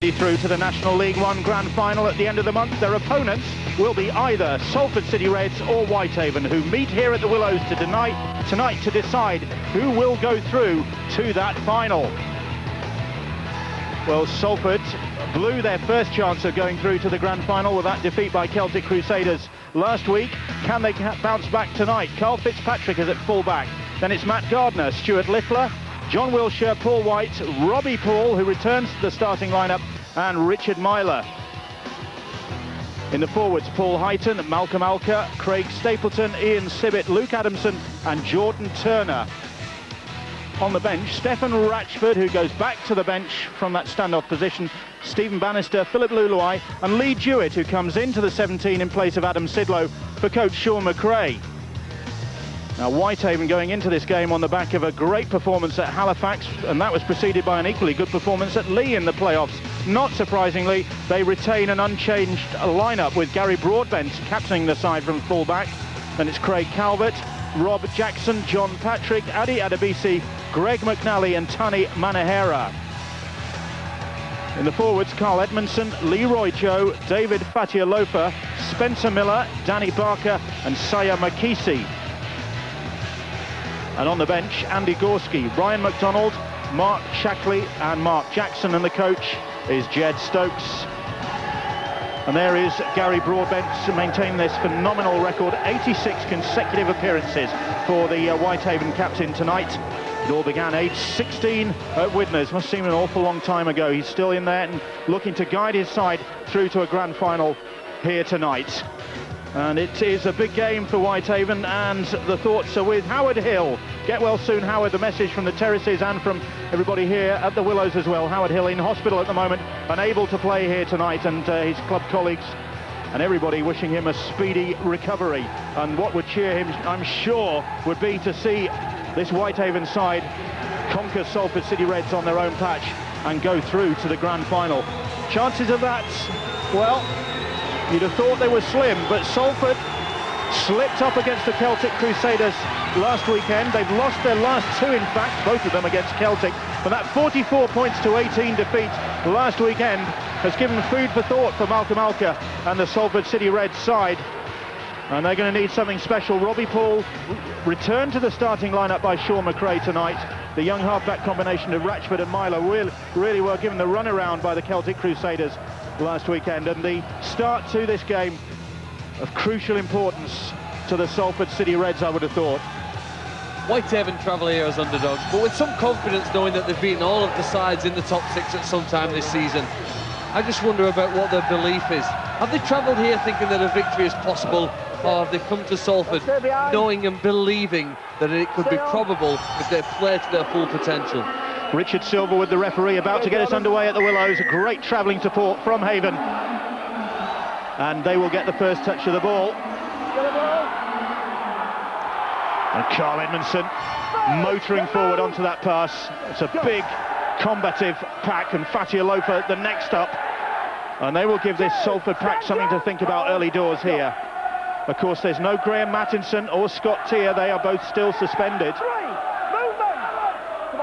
Through to the National League One Grand Final at the end of the month. Their opponents will be either Salford City Reds or Whitehaven, who meet here at the Willows tonight to decide who will go through to that final. Well, Salford blew their first chance of going through to the Grand Final with that defeat by Celtic Crusaders last week. Can they bounce back tonight? Carl Fitzpatrick is at full-back. Then it's Matt Gardner, Stuart Littler, John Wilshire, Paul White, Robbie Paul, who returns to the starting lineup, and Richard Myler. In the forwards, Paul Heighton, Malcolm Alker, Craig Stapleton, Ian Sibbett, Luke Adamson and Jordan Turner. On the bench, Stefan Ratchford, who goes back to the bench from that standoff position, Stephen Bannister, Philip Luluai and Lee Jewett, who comes into the 17 in place of Adam Sidlow for coach Sean McRae. Now, Whitehaven going into this game on the back of a great performance at Halifax, and that was preceded by an equally good performance at Leigh in the playoffs. Not surprisingly, they retain an unchanged lineup with Gary Broadbent captaining the side from full-back. Then it's Craig Calvert, Rob Jackson, John Patrick, Adi Adebisi, Greg McNally and Tani Manahera. In the forwards, Carl Edmondson, Leroy Joe, David Fatialofa, Spencer Miller, Danny Barker and Saya Makisi. And on the bench, Andy Gorski, Ryan McDonald, Mark Shackley and Mark Jackson, and the coach is Jed Stokes. And there is Gary Broadbent maintaining this phenomenal record, 86 consecutive appearances for the Whitehaven captain tonight. It all began age 16 at Widnes. Must seem an awful long time ago. He's still in there and looking to guide his side through to a grand final here tonight. And it is a big game for Whitehaven, and the thoughts are with Howard Hill. Get well soon, Howard. The message from the terraces and from everybody here at the Willows as well. Howard Hill in hospital at the moment, unable to play here tonight, and his club colleagues and everybody wishing him a speedy recovery. And what would cheer him, I'm sure, would be to see this Whitehaven side conquer Salford City Reds on their own patch and go through to the grand final. Chances of that, well, you'd have thought they were slim, but Salford slipped up against the Celtic Crusaders last weekend. They've lost their last two, in fact, both of them against Celtic. But that 44 points to 18 defeat last weekend has given food for thought for Malcolm Alker and the Salford City Reds side. And they're going to need something special. Robbie Paul returned to the starting lineup by Sean McRae tonight. The young halfback combination of Ratchford and Myler really were given the runaround by the Celtic Crusaders last weekend, and the start to this game of crucial importance to the Salford City Reds, I would have thought. Whitehaven travel here as underdogs, but with some confidence knowing that they've beaten all of the sides in the top six at some time this season. I just wonder about what their belief is. Have they travelled here thinking that a victory is possible, or have they come to Salford knowing and believing that it could be probable if they play to their full potential? Richard Silver with the referee about to get us underway at the Willows. A great travelling support from Haven. And they will get the first touch of the ball. And Carl Edmondson motoring forward onto that pass. It's a big combative pack, and Fatialofa the next up. And they will give this Salford pack something to think about early doors here. Of course, there's no Graham Mattinson or Scott Tier. They are both still suspended.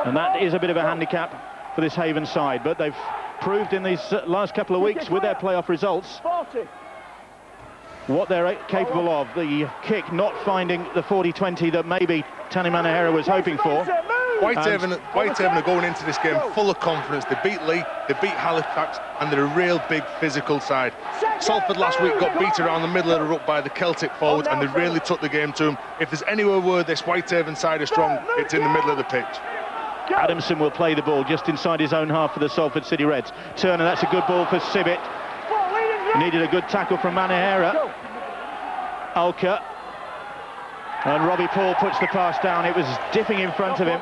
And that is a bit of a handicap for this Haven side, but they've proved in these last couple of weeks with their playoff results what they're capable of. The kick not finding the 40-20 that maybe Tani Manahera was hoping for. Whitehaven are going into this game full of confidence. They beat Leigh, they beat Halifax, and they're a real big physical side. Salford last week got beat around the middle of the ruck by the Celtic forwards, and they really took the game to them. If there's anywhere where this Whitehaven side is strong, it's in the middle of the pitch. Adamson will play the ball just inside his own half for the Salford City Reds. Turner, that's a good ball for Sibbett. Needed a good tackle from Manahera. Alker. And Robbie Paul puts the pass down. It was dipping in front of him.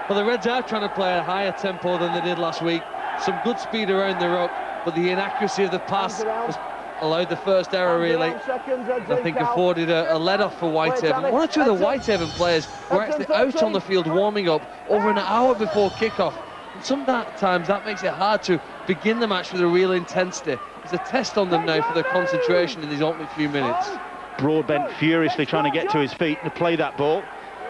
Well, the Reds are trying to play a higher tempo than they did last week. Some good speed around the ruck, but the inaccuracy of the pass was allowed the first error, really. I think afforded a let-off for Whitehaven. One or two of the Whitehaven players were actually out on the field warming up over an hour before kickoff. And sometimes that makes it hard to begin the match with a real intensity. It's a test on them now for their concentration in these opening few minutes. Broadbent furiously trying to get to his feet to play that ball.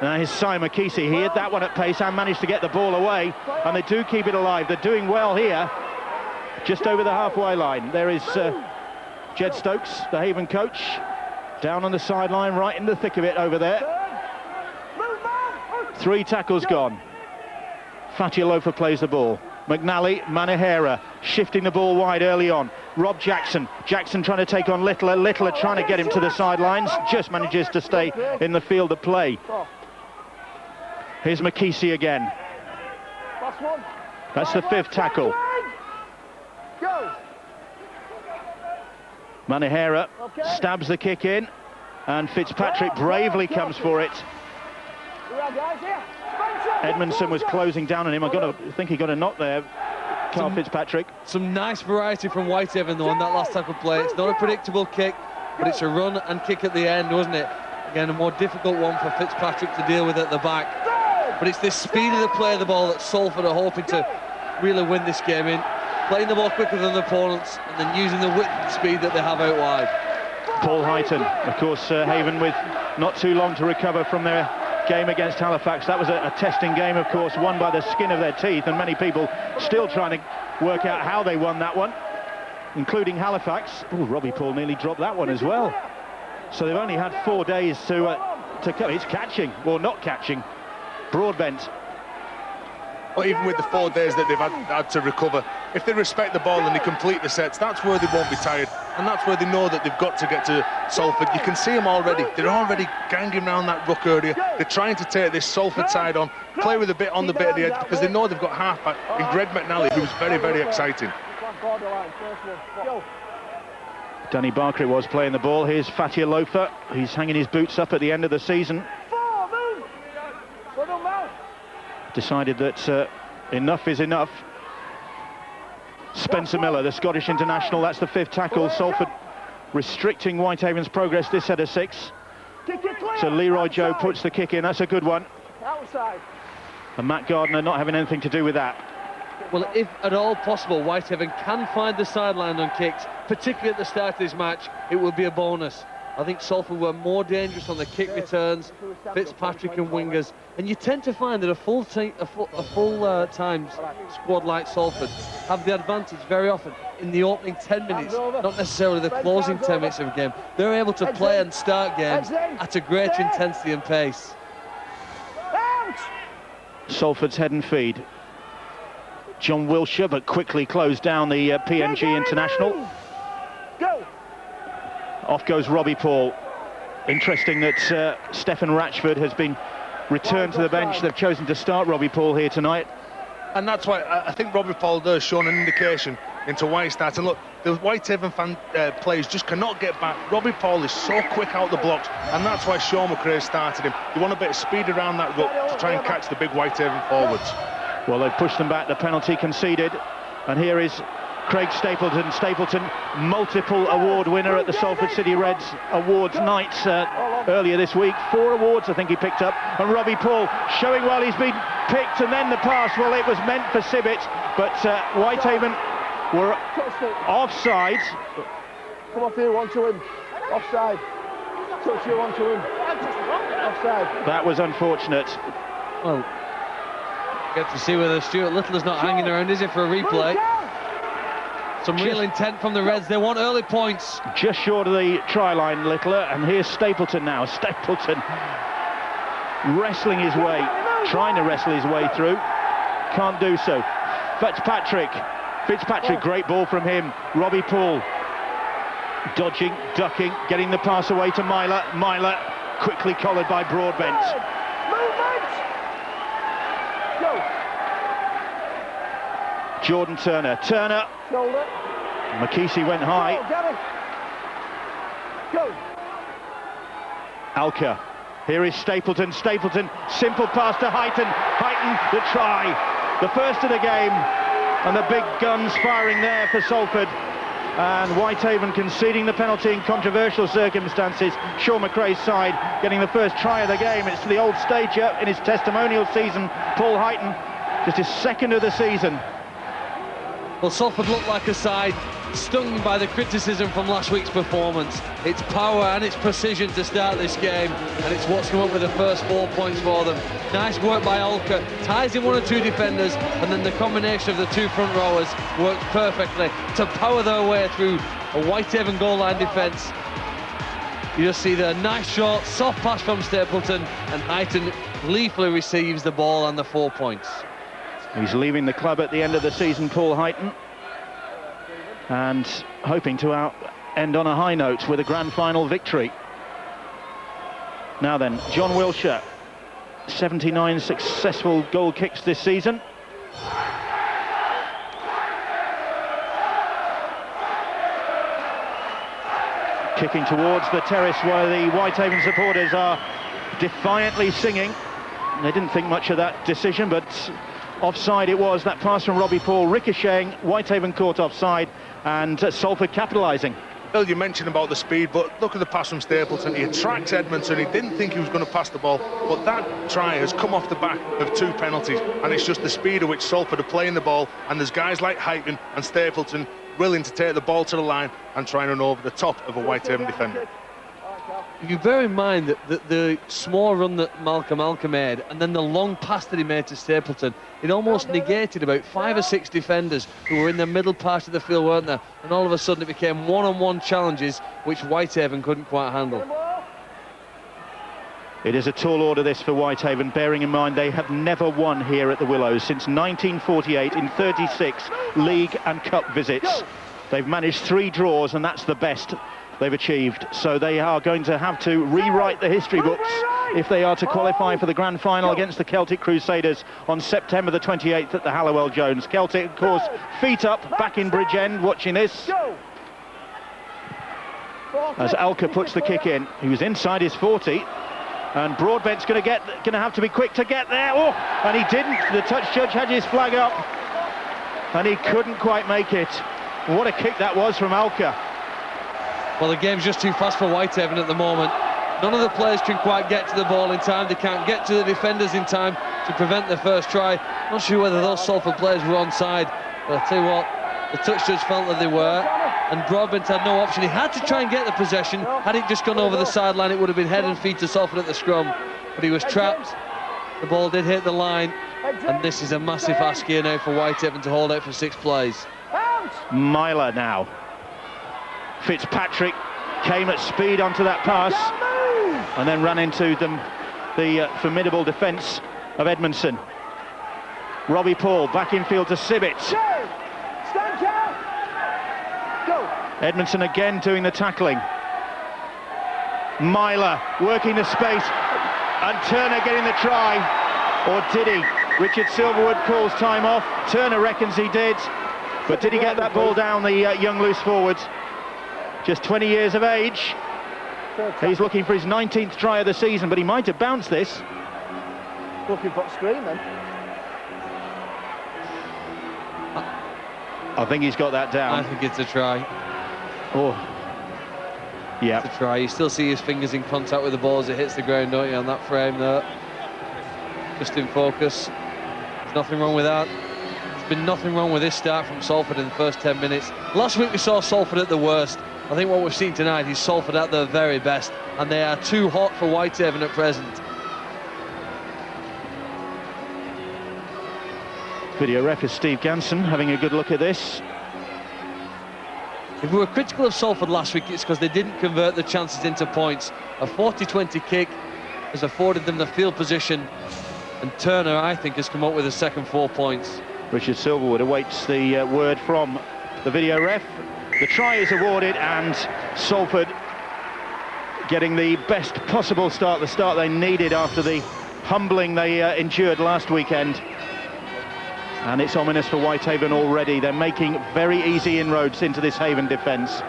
Now here's Simon Kesey. He hit that one at pace and managed to get the ball away, and they do keep it alive. They're doing well here, just over the halfway line. There is Jed Stokes, the Haven coach, down on the sideline, right in the thick of it over there. 3 tackles gone. Fatia Lofa plays the ball. McNally, Manahera shifting the ball wide early on. Rob Jackson trying to take on Littler. Littler trying to get him to the sidelines, just manages to stay in the field of play. Here's McKesey again. That's the 5th tackle. Manahera stabs the kick in, and Fitzpatrick bravely comes for it. Edmondson was closing down on him. I think he got a knock there, Carl Fitzpatrick. Some nice variety from Whitehaven though on that last tackle play. It's not a predictable kick, but it's a run and kick at the end, wasn't it? Again, a more difficult one for Fitzpatrick to deal with at the back. But it's this speed of the play of the ball that Salford are hoping to really win this game in. Playing the ball quicker than the opponents and then using the width and speed that they have out wide. Paul Heighton, of course, Haven with not too long to recover from their game against Halifax. That was a testing game, of course, won by the skin of their teeth, and many people still trying to work out how they won that one, including Halifax. Oh, Robbie Paul nearly dropped that one as well. So they've only had 4 days to come. It's catching, or not catching. Broadbent. But even with the 4 days that they've had to recover, if they respect the ball and they complete the sets, that's where they won't be tired, and that's where they know that they've got to get to Salford. You can see them already. They're already ganging around that ruck area. They're trying to take this Salford side on, play with a bit on the bit of the edge, because they know they've got halfback in Greg McNally, who's very, very exciting. Danny Barker was playing the ball. Here's Fatia Lofa. He's hanging his boots up at the end of the season. Decided that enough is enough. Spencer Miller, the Scottish international, that's the 5th tackle. Salford restricting Whitehaven's progress this set of 6. So Leroy Joe puts the kick in. That's a good one. And Matt Gardner not having anything to do with that. Well, if at all possible, Whitehaven can find the sideline on kicks, particularly at the start of this match, it will be a bonus. I think Salford were more dangerous on the kick returns, Fitzpatrick and wingers, and you tend to find that a full-time squad like Salford have the advantage very often in the opening 10 minutes, not necessarily the closing 10 minutes of a game. They're able to play and start games at a greater intensity and pace. Salford's head and feed. John Wilshire, but quickly closed down the PNG international. Off goes Robbie Paul. Interesting that Stefan Ratchford has been returned to the bench. They've chosen to start Robbie Paul here tonight. And that's why I think Robbie Paul has shown an indication into why he starts. And look, the Whitehaven players just cannot get back. Robbie Paul is so quick out the blocks, and that's why Sean McRae started him. You want a bit of speed around that ruck to try and catch the big Whitehaven forwards. Well, they've pushed them back. The penalty conceded. And here is Craig Stapleton. Stapleton, multiple award winner at the Salford City Reds Awards night earlier this week. 4 awards I think he picked up. And Robbie Paul showing while he's been picked, and then the pass. Well, it was meant for Sibbett, but Whitehaven were offside. Come off here, one to him. Offside. Touch you, one to him. Offside. That was unfortunate. Well, get to see whether Stuart Littler's not hanging around, is it, for a replay? Some real intent from the Reds. They want early points. Just short of the try line, Littler, and here's Stapleton now. Stapleton wrestling his way, trying to wrestle his way through. Can't do so. Fitzpatrick, great ball from him. Robbie Paul dodging, ducking, getting the pass away to Myler. Myler quickly collared by Broadbent. Jordan Turner. McKesey went high. Alka. Here is Stapleton. Simple pass to Heighton. The try. The first of the game. And the big guns firing there for Salford. And Whitehaven conceding the penalty in controversial circumstances. Sean McRae's side getting the first try of the game. It's the old stager in his testimonial season. Paul Heighton, just his 2nd of the season. Well, Salford looked like a side stung by the criticism from last week's performance. It's power and it's precision to start this game, and it's what's come up with the first 4 points for them. Nice work by Alka, ties in one or two defenders, and then the combination of the two front rowers works perfectly to power their way through a Whitehaven goal line defence. You just see the nice short, soft pass from Stapleton, and Heighton gleefully receives the ball and the 4 points. He's leaving the club at the end of the season, Paul Heighton, and hoping to end on a high note with a grand final victory. Now then, John Wilshere, 79 successful goal kicks this season. Kicking towards the terrace where the Whitehaven supporters are defiantly singing. They didn't think much of that decision, but offside it was. That pass from Robbie Paul ricocheting, Whitehaven caught offside, and Salford capitalising. Bill, you mentioned about the speed, but look at the pass from Stapleton. He attracts Edmondson. He didn't think he was going to pass the ball, but that try has come off the back of 2 penalties, and it's just the speed at which Salford are playing the ball, and there's guys like Heighton and Stapleton willing to take the ball to the line and try and run over the top of a Whitehaven defender. You bear in mind that the small run that Malcolm made, and then the long pass that he made to Stapleton, it almost negated about 5 or 6 defenders who were in the middle part of the field, weren't there? And all of a sudden it became one-on-one challenges which Whitehaven couldn't quite handle. It is a tall order this for Whitehaven, bearing in mind they have never won here at the Willows since 1948 in 36 league and cup visits. They've managed 3 draws, and that's the best they've achieved. So they are going to have to rewrite the history books if they are to qualify for the grand final against the Celtic Crusaders on September the 28th at the Halliwell Jones. Celtic, of course, feet up back in Bridgend watching this. As Alka puts the kick in, he was inside his 40. And Broadbent's going to have to be quick to get there. Oh, and he didn't. The touch judge had his flag up, and he couldn't quite make it. What a kick that was from Alka. Well, the game's just too fast for Whitehaven at the moment. None of the players can quite get to the ball in time. They can't get to the defenders in time to prevent the first try. Not sure whether those Salford players were onside, but I'll tell you what, the touch judge felt that they were, and Broadbent had no option. He had to try and get the possession. Had it just gone over the sideline, it would have been head and feet to Salford at the scrum, but he was trapped. The ball did hit the line, and this is a massive ask here now for Whitehaven to hold out for 6 plays. Myler now. Fitzpatrick came at speed onto that pass and then ran into the formidable defence of Edmondson. Robbie Paul back in field to Sibbett. Edmondson again doing the tackling. Myler working the space, and Turner getting the try, or did he? Richard Silverwood calls time off. Turner reckons he did, but did he get that ball down, the young loose forward? Just 20 years of age. He's looking for his 19th try of the season, but he might have bounced this. Looking for a screen then. I think he's got that down. I think it's a try. Oh, yeah. It's a try. You still see his fingers in contact with the ball as it hits the ground, don't you, on that frame there? Just in focus. There's nothing wrong with that. There's been nothing wrong with this start from Salford in the first 10 minutes. Last week we saw Salford at the worst. I think what we've seen tonight is Salford at their very best, and they are too hot for Whitehaven at present. Video ref is Steve Ganson having a good look at this. If we were critical of Salford last week, it's because they didn't convert the chances into points. A 40-20 kick has afforded them the field position, and Turner, I think, has come up with the second 4 points. Richard Silverwood awaits the word from the video ref. The try is awarded, and Salford getting the best possible start, the start they needed after the humbling they endured last weekend. And it's ominous for Whitehaven already. They're making very easy inroads into this Haven defence.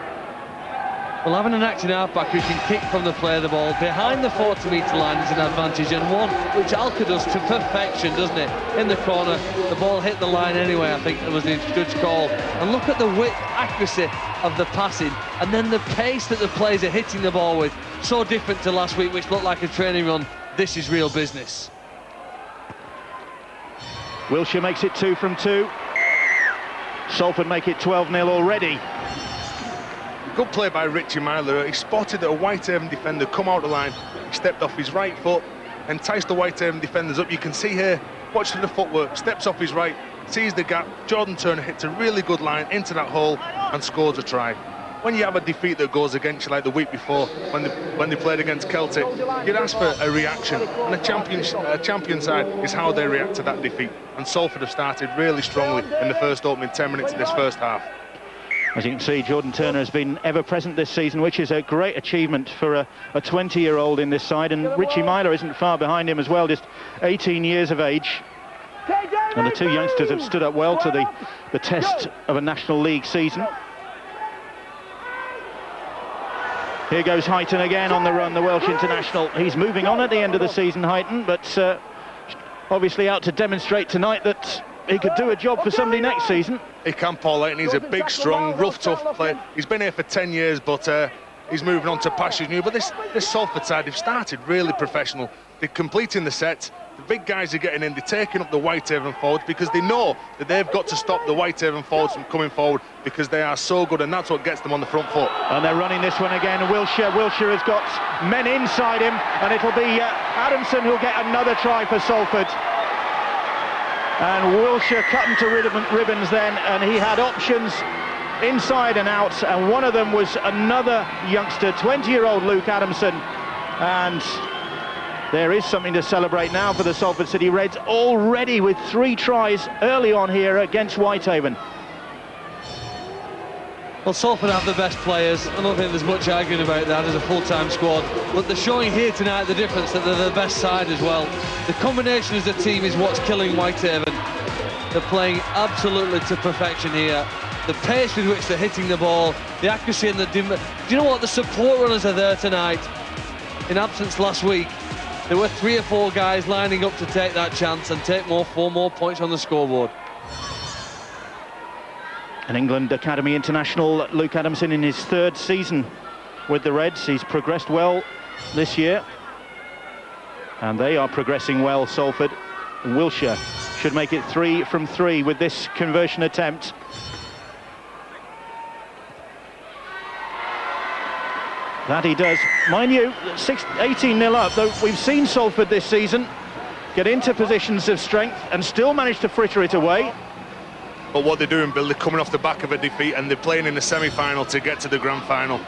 Well, having an acting halfback who can kick from the play of the ball behind the 40-metre line is an advantage, and one which Alka does to perfection, doesn't it? In the corner, the ball hit the line anyway, I think it was the judge call. And look at the width, accuracy of the passing, and then the pace that the players are hitting the ball with. So different to last week, which looked like a training run. This is real business. Wilshere makes it 2 from 2. Salford make it 12-0 already. Good play by Richie Myler. He spotted that a Whitehaven defender come out the line. He stepped off his right foot, enticed the Whitehaven defenders up. You can see here, watch the footwork, steps off his right, sees the gap. Jordan Turner hits a really good line into that hole and scores a try. When you have a defeat that goes against you like the week before, when they played against Celtic, you'd ask for a reaction. And a champion side is how they react to that defeat. And Salford have started really strongly in the first opening 10 minutes of this first half. As you can see, Jordan Turner has been ever present this season, which is a great achievement for a 20-year-old in this side. And Richie Myler isn't far behind him as well, just 18 years of age. And the two youngsters have stood up well to the test of a National League season. Here goes Heighton again on the run, the Welsh international. He's moving on at the end of the season, Heighton, but obviously out to demonstrate tonight that he could do a job for somebody next season. He can, Paul Heighton. He's a big, strong, rough, tough player. He's been here for 10 years, but he's moving on to pastures new. But this Salford side, they've started really professional. They're completing the sets. The big guys are getting in, they're taking up the Whitehaven forwards because they know that they've got to stop the Whitehaven forwards from coming forward because they are so good, and that's what gets them on the front foot. And they're running this one again. Wilshere has got men inside him, and it'll be Adamson who'll get another try for Salford. And Wilshere cut him to ribbons then, and he had options inside and out, and one of them was another youngster, 20-year-old Luke Adamson. And there is something to celebrate now for the Salford City Reds, already with 3 tries early on here against Whitehaven. Well, Salford have the best players. I don't think there's much arguing about that as a full-time squad. But they're showing here tonight the difference, that they're the best side as well. The combination as a team is what's killing Whitehaven. They're playing absolutely to perfection here. The pace with which they're hitting the ball, the accuracy and the... Do you know what? The support runners are there tonight. In absence last week, there were 3 or 4 guys lining up to take that chance and take 4 more points on the scoreboard. An England Academy international, Luke Adamson, in his 3rd season with the Reds. He's progressed well this year, and they are progressing well, Salford. Wilshere should make it 3 from 3 with this conversion attempt. That he does. Mind you, 18-0 up, though we've seen Salford this season get into positions of strength and still manage to fritter it away. But what they're doing, Bill, they're coming off the back of a defeat and they're playing in the semi-final to get to the grand final.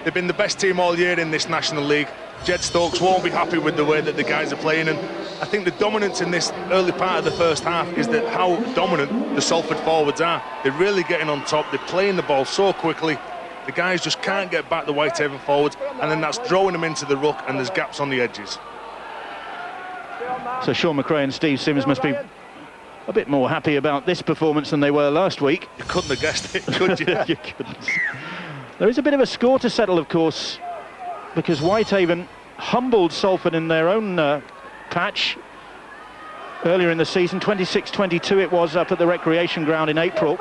They've been the best team all year in this National League. Jed Stokes won't be happy with the way that the guys are playing, and I think the dominance in this early part of the first half is that how dominant the Salford forwards are. They're really getting on top, they're playing the ball so quickly. The guys just can't get back the Whitehaven forwards, and then that's throwing them into the ruck, and there's gaps on the edges. So Sean McRae and Steve Sims must be a bit more happy about this performance than they were last week. You couldn't have guessed it, could you? You couldn't. There is a bit of a score to settle, of course, because Whitehaven humbled Salford in their own patch earlier in the season. 26-22 it was up at the recreation ground in April.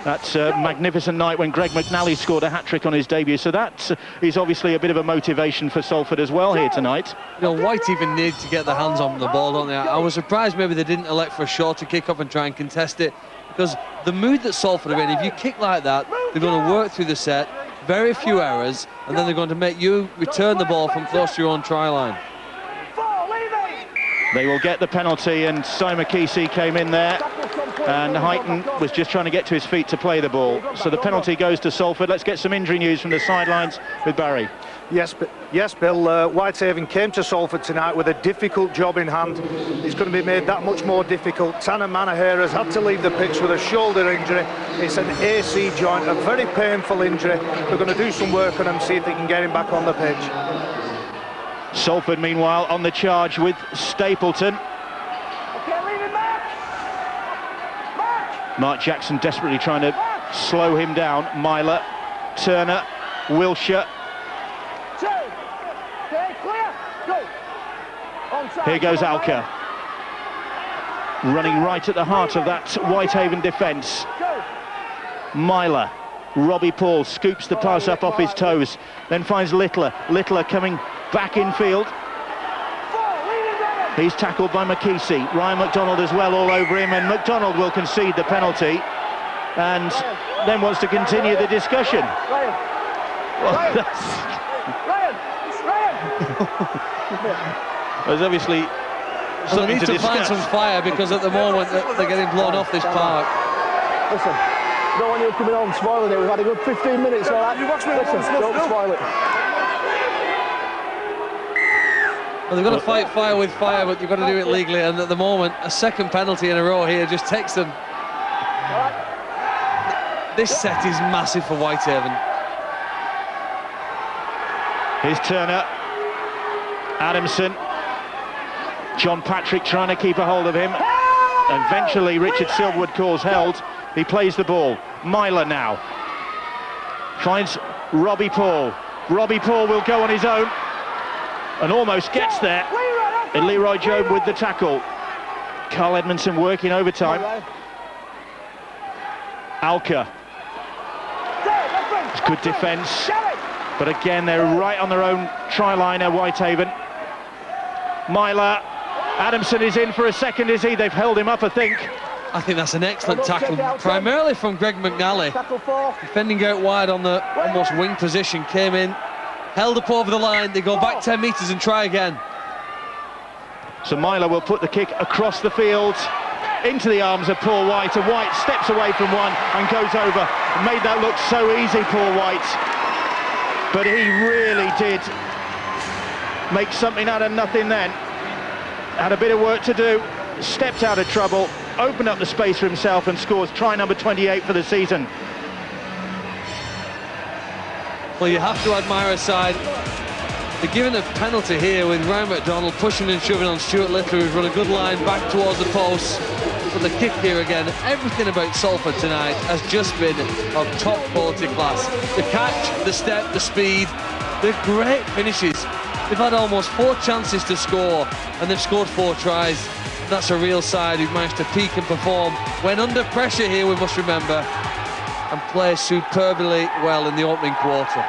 That's a magnificent night when Greg McNally scored a hat-trick on his debut. So that is obviously a bit of a motivation for Salford as well here tonight. You know, Whitehaven need to get their hands on the ball, don't they? I was surprised maybe they didn't elect for a shorter kick-off and try and contest it, because the mood that Salford are in, if you kick like that, they're going to work through the set, very few errors, and then they're going to make you return the ball from close to your own try line. They will get the penalty, and Simon Kesey came in there, and Heighton was just trying to get to his feet to play the ball. So the penalty goes to Salford. Let's get some injury news from the sidelines with Barry. Yes, Bill, Whitehaven came to Salford tonight with a difficult job in hand. It's going to be made that much more difficult. Tanner Manaher has had to leave the pitch with a shoulder injury. It's an AC joint, a very painful injury. They're going to do some work on him, see if they can get him back on the pitch. Salford, meanwhile, on the charge with Stapleton. Mark Jackson desperately trying to slow him down. Myler, Turner, Wilshere. Here goes Alka. Running right at the heart of that Whitehaven defence. Myler. Robbie Paul scoops the pass up off his toes, then finds Littler. Littler coming back in field. He's tackled by McKesey. Ryan McDonald as well all over him, and McDonald will concede the penalty. and then wants to continue the discussion. Well, there's obviously They something need to to find discuss. some fire, because at the moment they're getting blown off this park. Listen, I don't want you coming on spoiling it. We've had a good 15 minutes, all right? Listen, don't spoil it. Well, they've got to fight fire with fire, but you've got to do it legally, and at the moment, a second penalty in a row here just takes them. This set is massive for Whitehaven. Here's Turner, Adamson, John Patrick trying to keep a hold of him. Eventually Richard Silverwood calls held. He plays the ball. Myler now finds Robbie Paul. Robbie Paul will go on his own and almost gets there. And Leroy Jobe with the tackle. Carl Edmondson working overtime. Alka. It's good defence, but again they're right on their own try liner, Whitehaven. Myler. Adamson is in for a second, is he? They've held him up, I think. I think that's an excellent tackle, primarily from Greg McNally. Defending out wide on the almost wing position, came in, held up over the line. They go back 10 metres and try again. So Myler will put the kick across the field into the arms of Paul White, and White steps away from one and goes over. Made that look so easy, Paul White, but he really did make something out of nothing then. Had a bit of work to do, stepped out of trouble, opened up the space for himself and scores try number 28 for the season. Well, you have to admire a side. They're given a penalty here with Ryan McDonald pushing and shoving on Stuart Littler, who's run a good line back towards the post. But the kick here again, everything about Salford tonight has just been of top quality class. The catch, the step, the speed, the great finishes. They've had almost 4 chances to score, and they've scored 4 tries. That's a real side who've managed to peak and perform when under pressure here, we must remember, and play superbly well in the opening quarter.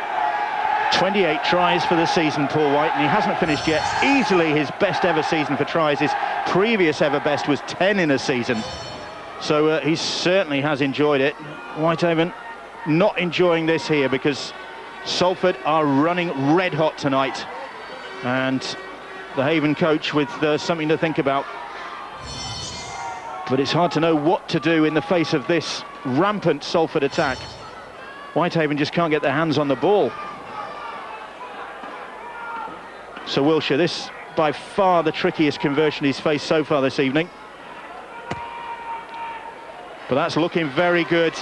28 tries for the season, Paul White, and he hasn't finished yet. Easily his best ever season for tries. His previous ever best was 10 in a season. So he certainly has enjoyed it. Whitehaven not enjoying this here because Salford are running red hot tonight. And the Haven coach with something to think about. But it's hard to know what to do in the face of this rampant Salford attack. Whitehaven just can't get their hands on the ball. So Wilshere, this by far the trickiest conversion he's faced so far this evening. But that's looking very good.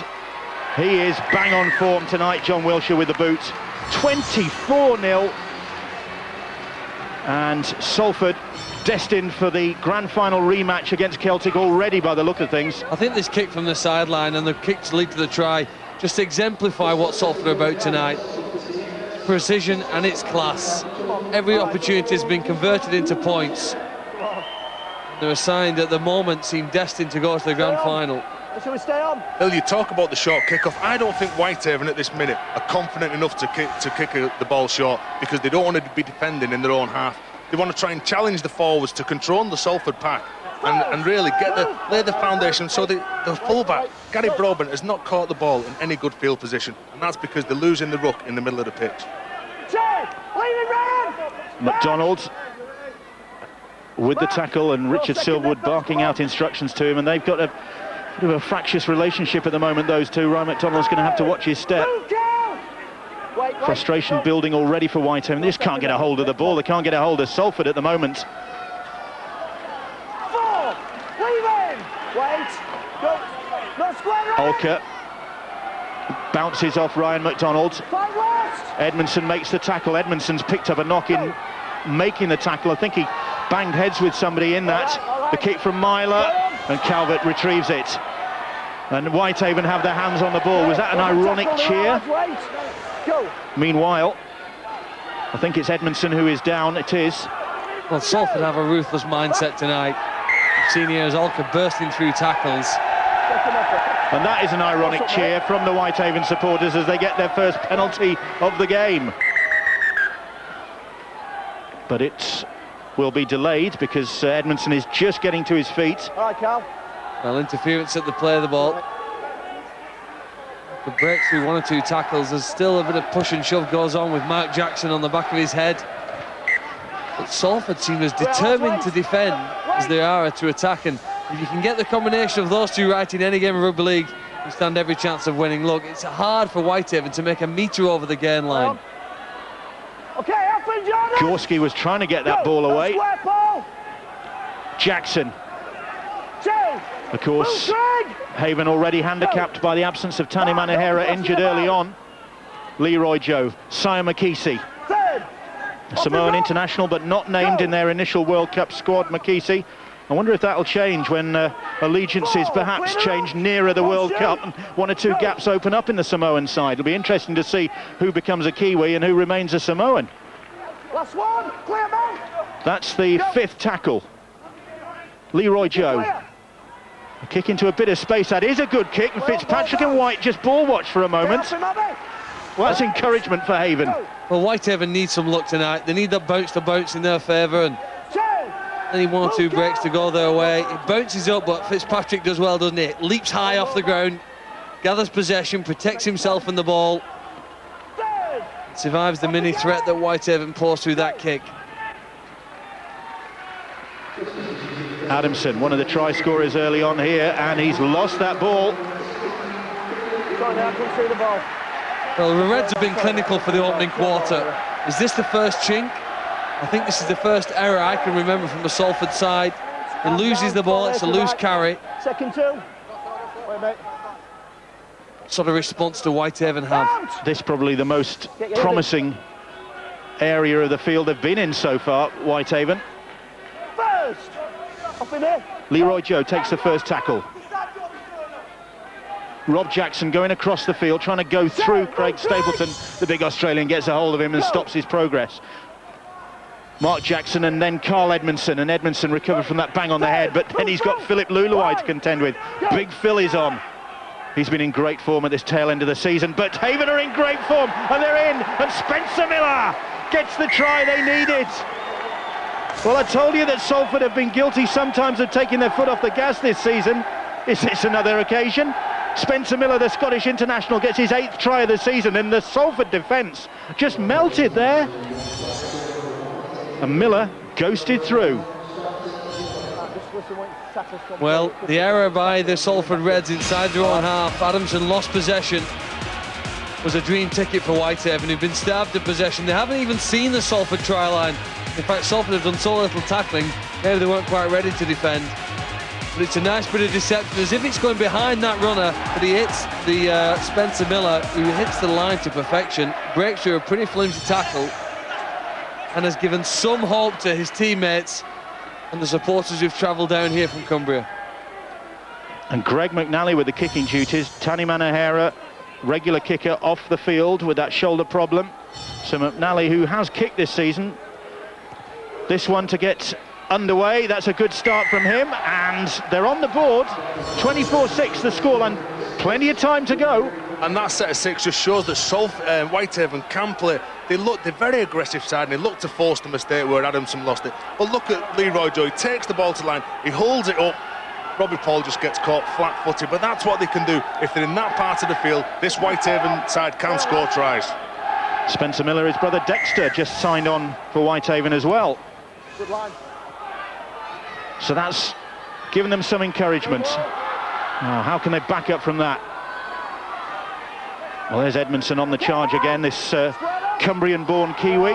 He is bang on form tonight, John Wilshere with the boot. 24-0. And Salford destined for the grand final rematch against Celtic already by the look of things. I think this kick from the sideline and the kick to lead to the try just exemplify what Salford are about tonight. Precision and its class. Every opportunity has been converted into points. They're a side at the moment seem destined to go to the grand final. Shall we stay on? Bill, you talk about the short kick-off. I don't think Whitehaven at this minute are confident enough to kick the ball short, because they don't want to be defending in their own half. They want to try and challenge the forwards to control the Salford pack and really lay the foundation so the fullback, Gary Broadbent, has not caught the ball in any good field position, and that's because they're losing the ruck in the middle of the pitch. McDonald with the tackle and Richard Silverwood barking out instructions to him, and they've got a bit of a fractious relationship at the moment, those two. Ryan McDonald's going to have to watch his step. Frustration building already for Whitehaven. They just can't get a hold of the ball. They can't get a hold of Salford at the moment. Alka bounces off Ryan McDonald. Edmondson makes the tackle. Edmondson's picked up a knock in making the tackle. I think he banged heads with somebody in that. The kick from Myler, and Calvert retrieves it. And Whitehaven have their hands on the ball. Was that an ironic cheer? Meanwhile, I think it's Edmondson who is down. It is. Well, Salford have a ruthless mindset tonight. Seen here as Alka bursting through tackles. And that is an ironic cheer from the Whitehaven supporters as they get their first penalty of the game. But it will be delayed because Edmondson is just getting to his feet. All right, Cal. Well, interference at the play of the ball. Could break through one or two tackles. There's still a bit of push and shove goes on with Mark Jackson on the back of his head. But Salford seem as determined to defend as they are to attack, and if you can get the combination of those two right in any game of rugby league, you stand every chance of winning. Look, it's hard for Whitehaven to make a metre over the gain line. Gorski was trying to get that ball away. Jackson. Of course, Haven already handicapped by the absence of Tani Manahera, injured early on. Leroy Joe, Sia Makisi. Samoan international, but not named in their initial World Cup squad, Makisi. I wonder if that'll change when allegiances perhaps change nearer the World Cup and one or two gaps open up in the Samoan side. It'll be interesting to see who becomes a Kiwi and who remains a Samoan. Last one, clear man. That's the fifth tackle. Leroy Joe. A kick into a bit of space. That is a good kick, and Fitzpatrick and White just ball watch for a moment. Well, that's encouragement for Haven. Well, Whitehaven needs some luck tonight. They need that bounce to bounce in their favour, and they need one or two breaks to go their way. It bounces up, but Fitzpatrick does well, doesn't he? Leaps high off the ground, gathers possession, protects himself and the ball, survives the mini threat that Whitehaven posed through that kick. Adamson, one of the try scorers early on here, and he's lost that ball. Sorry, I couldn't see the ball. Well, the Reds have been clinical for the opening quarter. Is this the first chink? I think this is the first error I can remember from the Salford side. He loses the ball, it's a loose carry. Second two. Wait, mate. What sort of response do Whitehaven have? This probably the most promising area of the field they've been in so far, Whitehaven. First. Up in here. Leroy Joe takes the first tackle. Rob Jackson going across the field, trying to go through Craig Stapleton. The big Australian gets a hold of him and stops his progress. Mark Jackson and then Carl Edmondson, and Edmondson recovered from that bang on the head, but then he's got Philip Luluai to contend with. Big Phil is on. He's been in great form at this tail end of the season, but Haven are in great form, and they're in, and Spencer Miller gets the try they needed. Well, I told you that Salford have been guilty sometimes of taking their foot off the gas this season. Is this another occasion? Spencer Miller, the Scottish international, gets his 8th try of the season, and the Salford defence just melted there. And Miller ghosted through. Well, the error by the Salford Reds inside their own half. Adamson lost possession. Was a dream ticket for Whitehaven, who've been starved of possession. They haven't even seen the Salford try line. In fact, Salford have done so little tackling, maybe they weren't quite ready to defend. But it's a nice bit of deception, as if it's going behind that runner, but he hits the Spencer Miller, who hits the line to perfection, breaks through a pretty flimsy tackle, and has given some hope to his teammates and the supporters who've travelled down here from Cumbria. And Greg McNally with the kicking duties. Tani Manahera, regular kicker, off the field with that shoulder problem. So McNally, who has kicked this season, this one to get underway. That's a good start from him, and they're on the board. 24-6 the scoreline, plenty of time to go. And that set of 6 just shows that Whitehaven can play. They're very aggressive side, and they look to force the mistake where Adamson lost it. But look at Leroy Joe, he takes the ball to line, he holds it up. Robbie Paul just gets caught flat-footed, but that's what they can do. If they're in that part of the field, this Whitehaven side can score tries. Spencer Miller, his brother Dexter, just signed on for Whitehaven as well. Good line. So that's given them some encouragement. Oh, how can they back up from that? Well, there's Edmondson on the charge again, this Cumbrian-born Kiwi.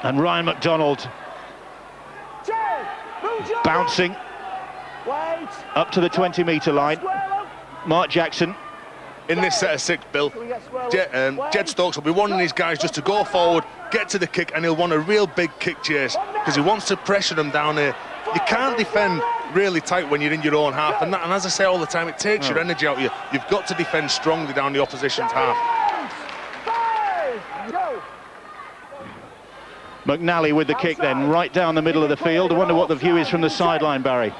And Ryan McDonald bouncing up to the 20-metre line. Mark Jackson. In this set of 6, Bill, Jed Stokes will be wanting these guys just to go forward, get to the kick, and he'll want a real big kick chase because he wants to pressure them down here. You can't defend really tight when you're in your own half, and as I say all the time, it takes your energy out of you. You've got to defend strongly down the opposition's half. McNally with the kick then, right down the middle of the field. I wonder what the view is from the sideline, Barry.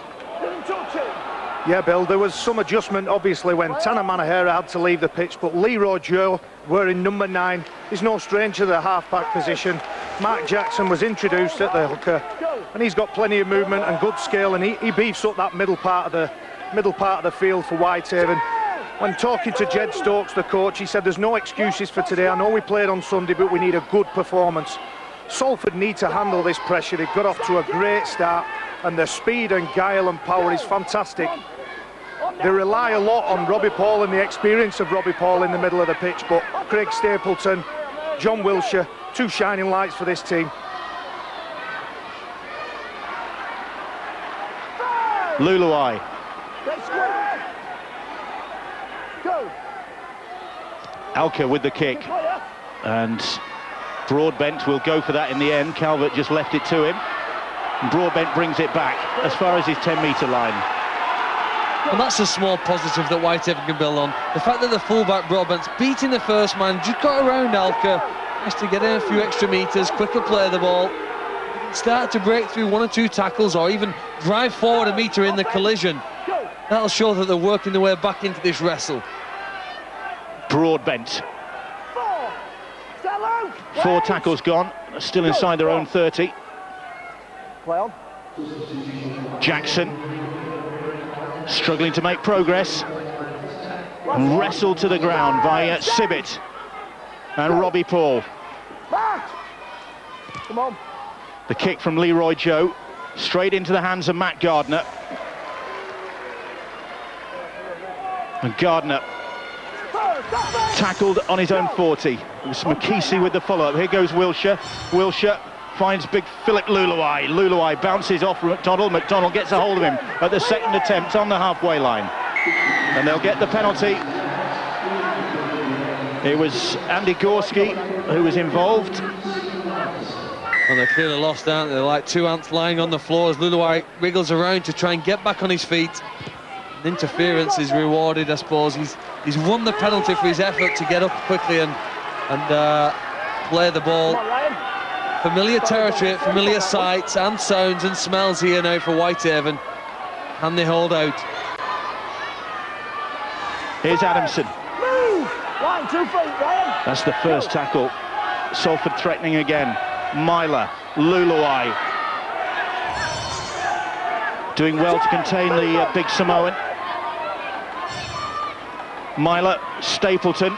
Yeah, Bill, there was some adjustment, obviously, when Tani Manahera had to leave the pitch, but Leroy Joe, wearing number 9, is no stranger to the half-back position. Mark Jackson was introduced at the hooker, and he's got plenty of movement and good skill, and he beefs up that middle part of middle part of the field for Whitehaven. When talking to Jed Stokes, the coach, he said there's no excuses for today. I know we played on Sunday, but we need a good performance. Salford need to handle this pressure. They've got off to a great start, and their speed and guile and power is fantastic. They rely a lot on Robbie Paul and the experience of Robbie Paul in the middle of the pitch, but Craig Stapleton, John Wilshere, two shining lights for this team. Luluai. Alka with the kick, and Broadbent will go for that in the end. Calvert just left it to him. And Broadbent brings it back as far as his 10-metre line. And that's a small positive that Whitehaven can build on. The fact that the fullback Broadbent's beating the first man, just got around Alka, has to get in a few extra metres, quicker play the ball, start to break through one or two tackles, or even drive forward a metre in the collision. That'll show that they're working their way back into this wrestle. Broadbent. 4 tackles gone, still inside their own 30. Jackson struggling to make progress, and wrestled to the ground by Sibbett and Robbie Paul. Come on. The kick from Leroy Joe straight into the hands of Matt Gardner, and Gardner tackled on his own 40. It was McKesey with the follow-up. Here goes Wilshere. Wilshere finds big Philip Luluai. Luluai bounces off McDonald. McDonald gets a hold of him at the second attempt on the halfway line, and they'll get the penalty. It was Andy Gorski who was involved. Well, they're clearly lost, aren't they? They're like two ants lying on the floor as Luluai wriggles around to try and get back on his feet. Interference is rewarded, I suppose. He's won the penalty for his effort to get up quickly and play the ball. Familiar territory, familiar sights and sounds and smells here now for Whitehaven. Can they hold out? Here's Adamson. Line 2 feet, Ryan. That's the first tackle. Salford threatening again. Myler, Luluai doing well to contain the big Samoan. Myler, Stapleton.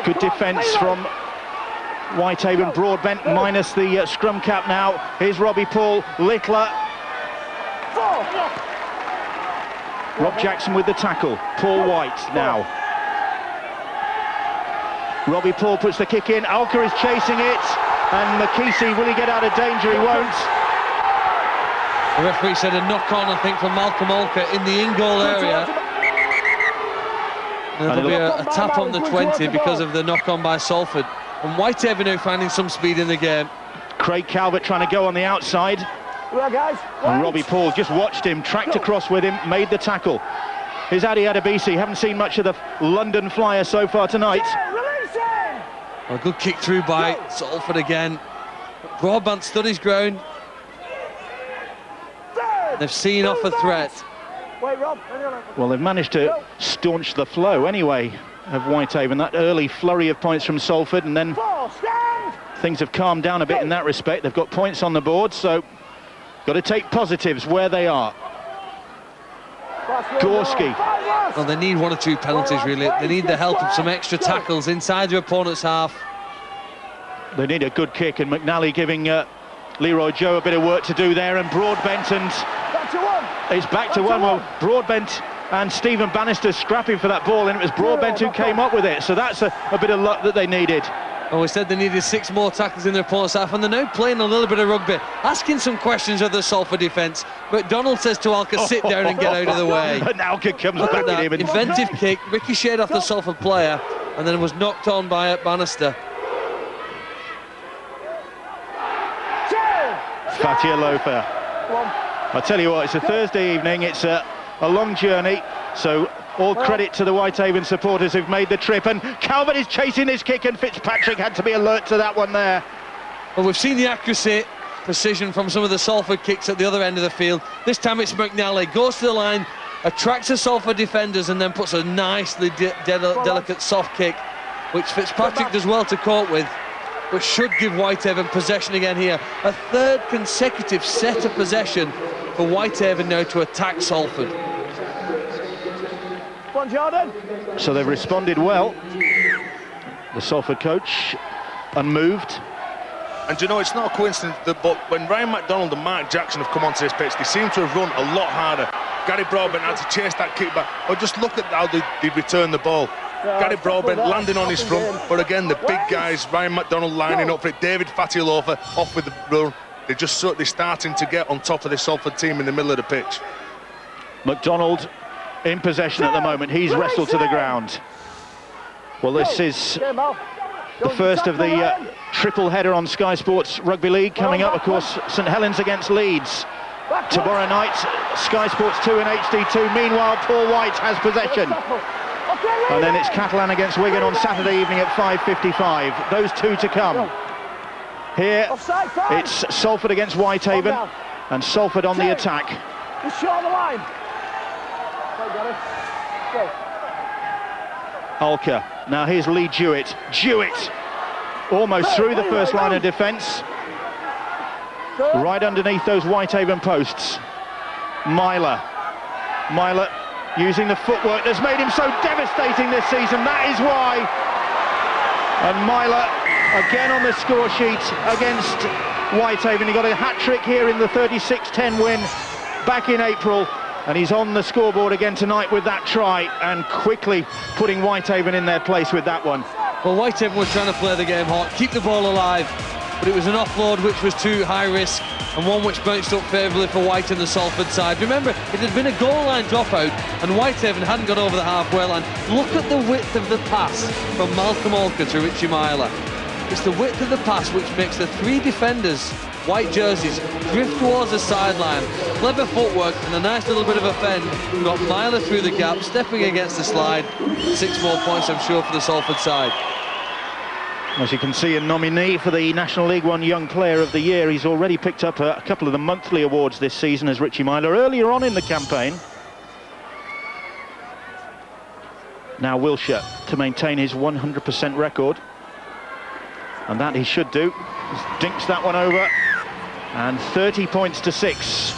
Good defence from Whitehaven. Broadbent minus the scrum cap now. Here's Robbie Paul, Littler. Rob Jackson with the tackle. Paul White now. Robbie Paul puts the kick in. Alka is chasing it, and McKesey, will he get out of danger? He won't. The referee said a knock-on, I think, from Malcolm Alka in the in-goal area. There'll be a tap on the 20 because of the knock-on by Salford. And Whitehaven now finding some speed in the game. Craig Calvert trying to go on the outside. Well, guys, And Robbie Paul just watched him, tracked across with him, made the tackle. Here's Adi Adebisi. Haven't seen much of the London Flyer so far tonight. A good kick through by Salford again. Broadbent stood his ground. They've seen off a threat. Wait, Rob. Well, they've managed to staunch the flow anyway of Whitehaven. That early flurry of points from Salford, and then things have calmed down a bit in that respect. They've got points on the board, so got to take positives where they are. Gorski. Well, they need one or two penalties, really. They need the help of some extra tackles inside their opponent's half. They need a good kick, and McNally giving Leroy Joe a bit of work to do there, and Broadbent, and it's back to one. Well, Broadbent and Stephen Bannister scrapping for that ball, and it was Broadbent who came up with it, so that's a bit of luck that they needed. Well, we said they needed 6 more tackles in their opponent's half, and they're now playing a little bit of rugby, asking some questions of the Salford defence. McDonald says to Alka, sit down and get out of the way. And Alka comes Look back at at him. that inventive kick, ricocheted off the Salford player, and then was knocked on by Bannister. Fatia Lofa. I'll tell you what, it's a Thursday evening, it's a long journey, so all credit to the Whitehaven supporters who've made the trip, and Calvert is chasing this kick, and Fitzpatrick had to be alert to that one there. Well, we've seen the accuracy, precision from some of the Salford kicks at the other end of the field. This time it's McNally, goes to the line, attracts the Salford defenders, and then puts a nicely delicate soft kick, which Fitzpatrick does well to cope with, which should give Whitehaven possession again here. A third consecutive set of possession for Whitehaven now to attack Salford. Come on, Jordan. So they've responded well. The Salford coach, unmoved. And you know, it's not a coincidence that but when Ryan McDonald and Mark Jackson have come onto this pitch, they seem to have run a lot harder. Gary Broadbent had to chase that kick back. But just look at how they return the ball. Gary Broadbent landing on his front, but again, the big guys, Ryan McDonald lining up for it, David Fatialofa off with the run. They're starting to get on top of this Salford team in the middle of the pitch. McDonald in possession at the moment. He's wrestled to the ground. Well, this is the first of the triple header on Sky Sports Rugby League coming up. Of course, St Helens against Leeds tomorrow night. Sky Sports 2 and HD2. Meanwhile, Paul White has possession. And then it's Catalan against Wigan on Saturday evening at 5:55. Those two to come. Here, it's Salford against Whitehaven, and Salford on the attack. Just short the line. Alka. Now here's Lee Jewett. Jewett almost through the first line of defence. Right underneath those Whitehaven posts. Myler using the footwork that's made him so devastating this season. That is why. And Myler again on the score sheet against Whitehaven. He got a hat-trick here in the 36-10 win back in April. And he's on the scoreboard again tonight with that try, and quickly putting Whitehaven in their place with that one. Well, Whitehaven were trying to play the game hot, keep the ball alive, but it was an offload which was too high risk, and one which bounced up favourably for White and the Salford side. Remember, it had been a goal line dropout, and Whitehaven hadn't got over the halfway line. Look at the width of the pass from Malcolm Alka to Richie Myler. It's the width of the pass which makes the three defenders, white jerseys, drift towards the sideline. Clever footwork and a nice little bit of a fend. We've got Myler through the gap, stepping against the slide. 6 more points, I'm sure, for the Salford side. As you can see, a nominee for the National League One Young Player of the Year. He's already picked up a couple of the monthly awards this season as Richie Myler earlier on in the campaign. Now Wilshire to maintain his 100% record. And that he should do. Dinks that one over, and 30 points to 6.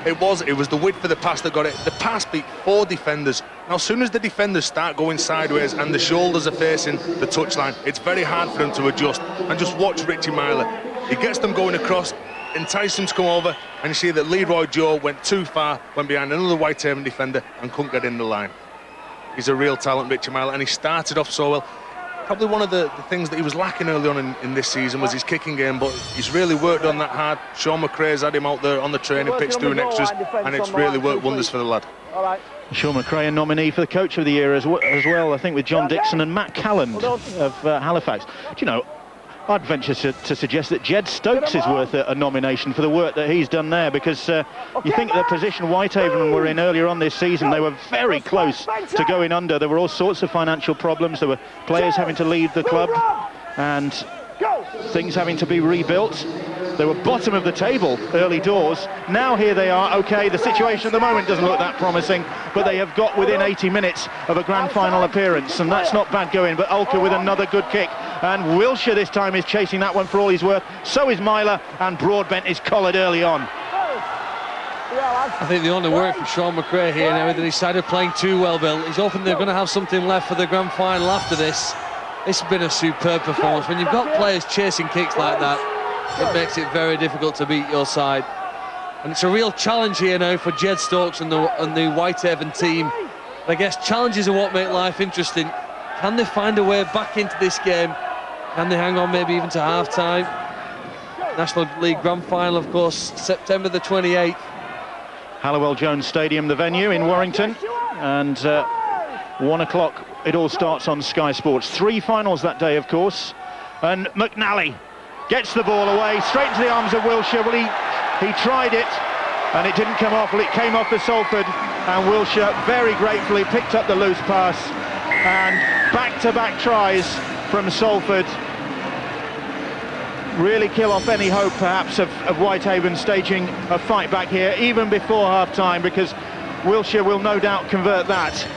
It was the width of the pass that got it. The pass beat 4 defenders. Now, as soon as the defenders start going sideways and the shoulders are facing the touchline, it's very hard for them to adjust. And just watch Richie Myler. He gets them going across, entice them to come over, and you see that Leroy Joe went too far, went behind another Whitehaven defender and couldn't get in the line. He's a real talent, Richie Myler, and he started off so well. Probably one of the things that he was lacking early on in this season was his kicking game, but he's really worked on that hard. Sean McRae's had him out there on the training pitch doing extras, and it's really worked wonders for the lad. Sean McRae, a nominee for the Coach of the Year as well, I think, with John Dixon and Matt Calland of Halifax. Do you know, I'd venture to suggest that Jed Stokes is worth a nomination for the work that he's done there, because you think the position Whitehaven were in earlier on this season, they were very close to going under. There were all sorts of financial problems. There were players having to leave the club and things having to be rebuilt. They were bottom of the table early doors. Now here they are. Okay, the situation at the moment doesn't look that promising, but they have got within 80 minutes of a grand final appearance, and that's not bad going. But Alka with another good kick, and Wilshire this time is chasing that one for all he's worth. So is Myler, and Broadbent is collared early on. I think the only worry for Sean McRae here now is that he started playing too well, Bill. He's hoping they're going to have something left for the grand final after this. It's been a superb performance. When you've got players chasing kicks like that, it makes it very difficult to beat your side. And it's a real challenge here now for Jed Stokes and the Whitehaven team. But I guess challenges are what make life interesting. Can they find a way back into this game? Can they hang on maybe even to half-time? National League Grand Final, of course, September the 28th. Halliwell Jones Stadium, the venue in Warrington, and 1 o'clock it all starts on Sky Sports. 3 finals that day, of course, and McNally gets the ball away straight into the arms of Wilshire. Well, he tried it and it didn't come off. Well, it came off the Salford, and Wilshire very gratefully picked up the loose pass, and back-to-back tries from Salford really kill off any hope perhaps of Whitehaven staging a fight back here even before half-time, because Wilshire will no doubt convert that,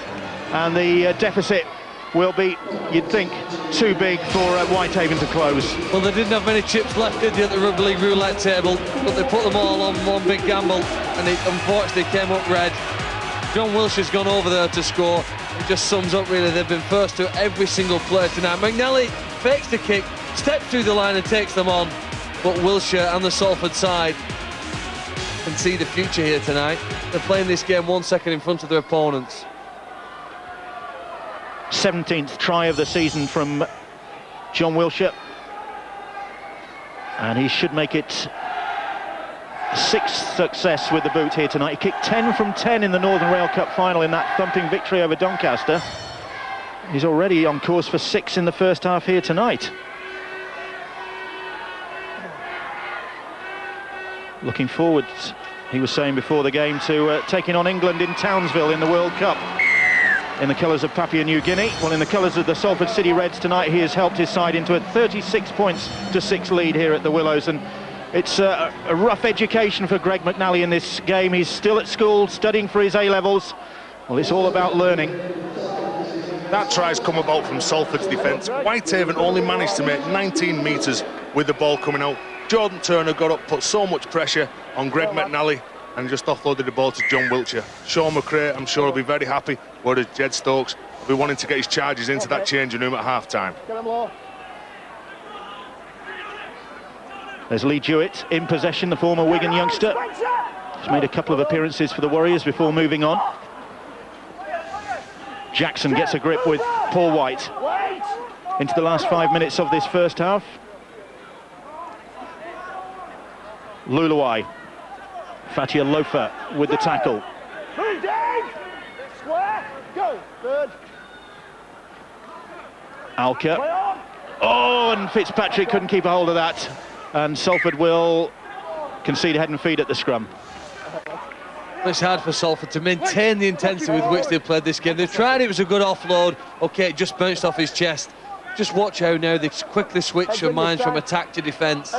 and the deficit will be, you'd think, too big for Whitehaven to close. Well, they didn't have many chips left, did they, at the Rugby League roulette table, but they put them all on one big gamble, and it unfortunately came up red. John Wilshire's gone over there to score. It just sums up, really, they've been first to every single play tonight. McNally fakes the kick, steps through the line and takes them on, but Wilshire and the Salford side can see the future here tonight. They're playing this game 1 second in front of their opponents. 17th try of the season from John Wilshire, and he should make it 6th success with the boot here tonight. He kicked 10 from 10 in the Northern Rail Cup final in that thumping victory over Doncaster. He's already on course for 6 in the first half here tonight. Looking forward, he was saying before the game, to taking on England in Townsville in the World Cup in the colours of Papua New Guinea. Well, in the colours of the Salford City Reds tonight, he has helped his side into a 36 points to 6 lead here at the Willows, and it's a rough education for Greg McNally in this game. He's still at school studying for his A-levels. Well, it's all about learning. That try's come about from Salford's defence. Whitehaven only managed to make 19 metres with the ball coming out. Jordan Turner got up, put so much pressure on Greg McNally, and just offloaded the ball to John Wilshire. Sean McRae, I'm sure, will be very happy, whereas Jed Stokes will be wanting to get his charges into that changing room at half-time. There's Lee Jewett in possession, the former Wigan youngster. He's made a couple of appearances for the Warriors before moving on. Jackson gets a grip with Paul White into the last 5 minutes of this first half. Luluai, Fatia Lofa with the tackle. Alka. Oh, and Fitzpatrick couldn't keep a hold of that. And Salford will concede head and feet at the scrum. It's hard for Salford to maintain the intensity with which they played this game. They tried, it was a good offload. Okay, it just bounced off his chest. Just watch how now they quickly switch their minds from attack to defence,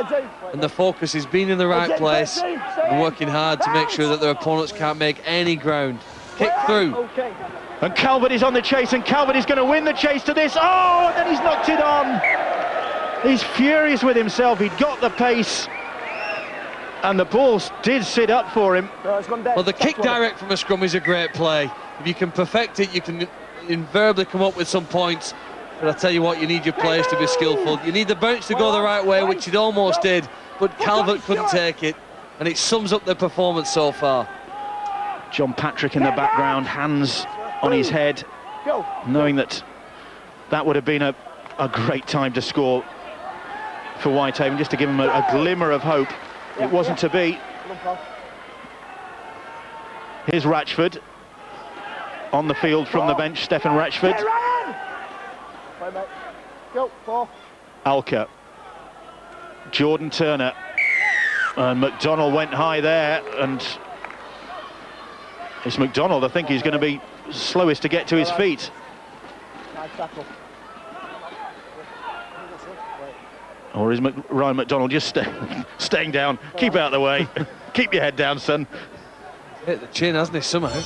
and the focus has been in the right place and working hard to make sure that their opponents can't make any ground. Kick through. And Calvert is on the chase, and Calvert is going to win the chase to this. Oh, and then he's knocked it on. He's furious with himself. He'd got the pace, and the ball did sit up for him. Well, the kick direct from a scrum is a great play. If you can perfect it, you can invariably come up with some points. But I tell you what, you need your players to be skillful. You need the bounce to go the right way, which it almost did, but Calvert couldn't take it, and it sums up their performance so far. John Patrick in the background, hands on his head, knowing that that would have been a great time to score for Whitehaven, just to give him a glimmer of hope. It wasn't to be. Here's Ratchford on the field from the bench, Stefan Ratchford. Alka, Jordan Turner, and McDonald went high there, and it's McDonald, I think he's going to be slowest to get to his feet. Or is Ryan McDonald just staying down? Keep out of the way. Keep your head down, son. Hit the chin, hasn't he, somehow?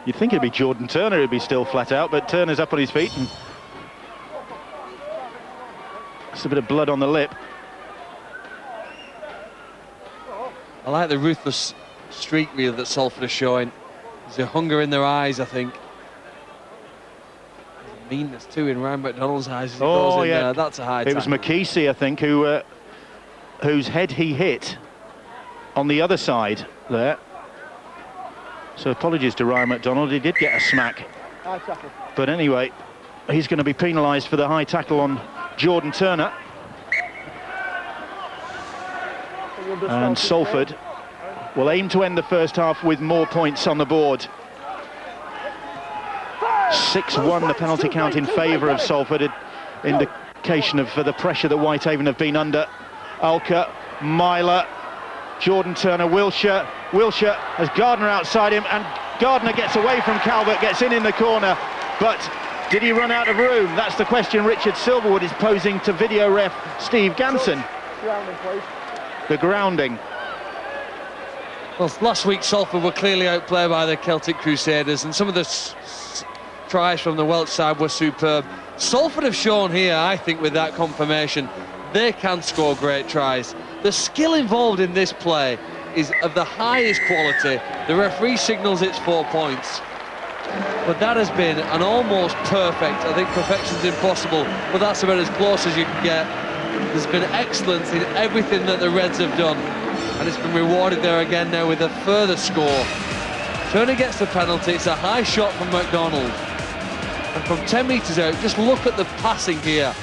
You'd think it'd be Jordan Turner who'd be still flat out, but Turner's up on his feet. And just a bit of blood on the lip. I like the ruthless streak reel that Salford are showing. There's a hunger in their eyes, I think. There's a meanness too in Ryan McDonald's eyes as he goes in there. That's a high tackle. It was McKesey, I think, whose head he hit on the other side there. So apologies to Ryan McDonald, he did get a smack. But anyway, he's going to be penalised for the high tackle on Jordan Turner. And Salford will aim to end the first half with more points on the board. 6-1 the penalty count in favour of Salford, indication of the pressure that Whitehaven have been under. Alka, Myler, Jordan Turner, Wilshire. Wilshire has Gardner outside him, and Gardner gets away from Calvert, gets in the corner, but did he run out of room? That's the question Richard Silverwood is posing to video ref Steve Ganson. The grounding. Well, last week Salford were clearly outplayed by the Celtic Crusaders, and some of the tries from the Welsh side were superb. Salford have shown here, I think, with that confirmation, they can score great tries. The skill involved in this play is of the highest quality. The referee signals it's 4 points. But that has been an almost perfect, I think perfection's impossible, but that's about as close as you can get. There's been excellence in everything that the Reds have done, and it's been rewarded there again now with a further score. Turner gets the penalty, it's a high shot from McDonald. And from 10 metres out, just look at the passing here.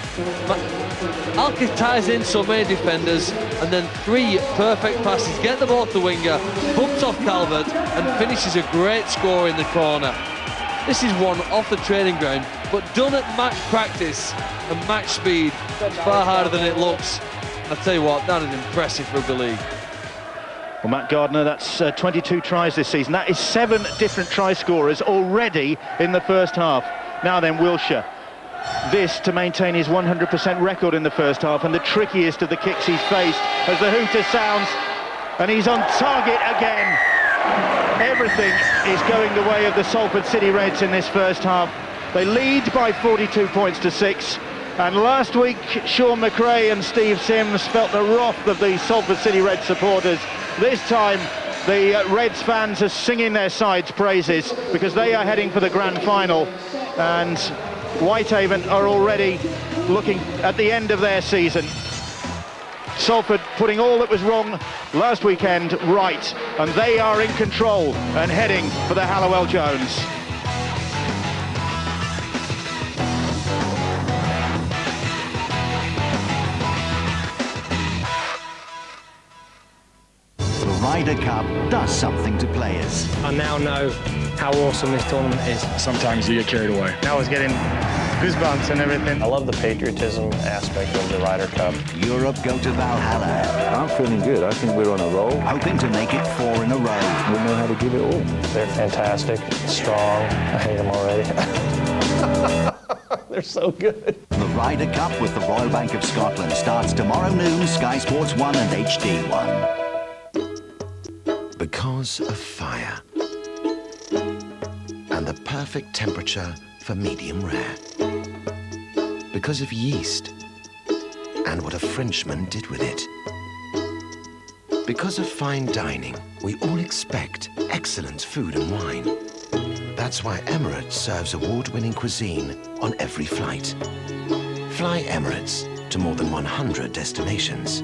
Alkis ties in so many defenders, and then 3 perfect passes, get the ball to the winger, bumps off Calvert, and finishes a great score in the corner. This is one off the training ground, but done at match practice and match speed. It's far harder than it looks. I'll tell you what, that is impressive rugby league. Well, Matt Gardner, that's 22 tries this season. That is 7 different try scorers already in the first half. Now then, Wilshere. This to maintain his 100% record in the first half, and the trickiest of the kicks he's faced as the hooter sounds, and he's on target again. Everything is going the way of the Salford City Reds in this first half. They lead by 42 points to 6, and last week Sean McRae and Steve Sims felt the wrath of the Salford City Reds supporters. This time the Reds fans are singing their side's praises because they are heading for the grand final, and Whitehaven are already looking at the end of their season. Salford putting all that was wrong last weekend right, and they are in control and heading for the Hallowell Jones. The Ryder Cup does something to players. I now know how awesome this tournament is. Sometimes you get carried away. I was getting goosebumps and everything. I love the patriotism aspect of the Ryder Cup. Europe go to Valhalla. I'm feeling good. I think we're on a roll. Hoping to make it 4 in a row. We know how to give it all. They're fantastic, strong. I hate them already. They're so good. The Ryder Cup with the Royal Bank of Scotland starts tomorrow noon, Sky Sports 1 and HD1. Because of fire. And the perfect temperature for medium rare. Because of yeast and what a Frenchman did with it. Because of fine dining, we all expect excellent food and wine. That's why Emirates serves award-winning cuisine on every flight. Fly Emirates to more than 100 destinations.